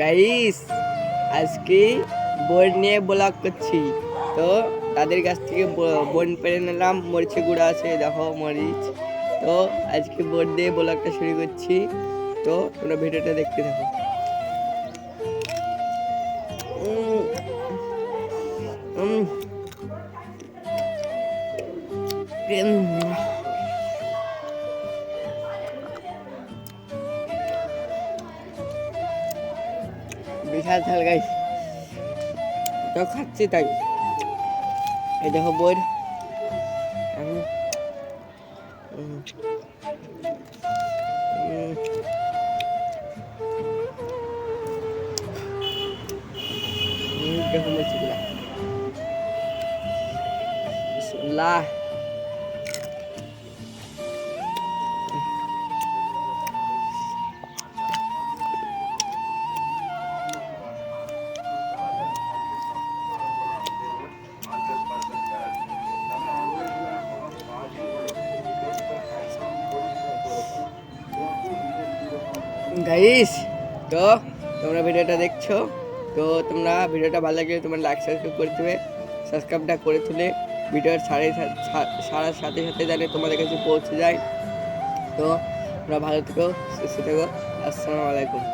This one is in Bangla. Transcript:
গাইস, আজকে বোন নিয়ে ব্লগ করছি। তো তাদের কাছ থেকে বোন পেরে নিলাম। মরিচে গুঁড়া আছে, দেখো মরিচ। তো আজকে বোন দিয়ে ব্লগটা শুরু করছি। তো তোমরা ভিডিওটা দেখতে থাকো। বিশাল ঝাল গাইস। তো খাচ্ছি তাই। এই দেখো বোন। দেখো মরিচগুলা। বিসমিল্লাহ। গাইস, তো তোমরা ভিডিওটা দেখছো। তো তোমরা ভিডিওটা ভালো লাগলে তোমরা লাইক সাবস্ক্রাইব করে দেবে। সাবস্ক্রাইবটা করে তুলে ভিডিওর সারার সাথে সাথে জানে তোমাদের কাছে পৌঁছে যায়। তো তোমরা ভালো থেকো, সুস্থ থেকো। আসসালামু আলাইকুম।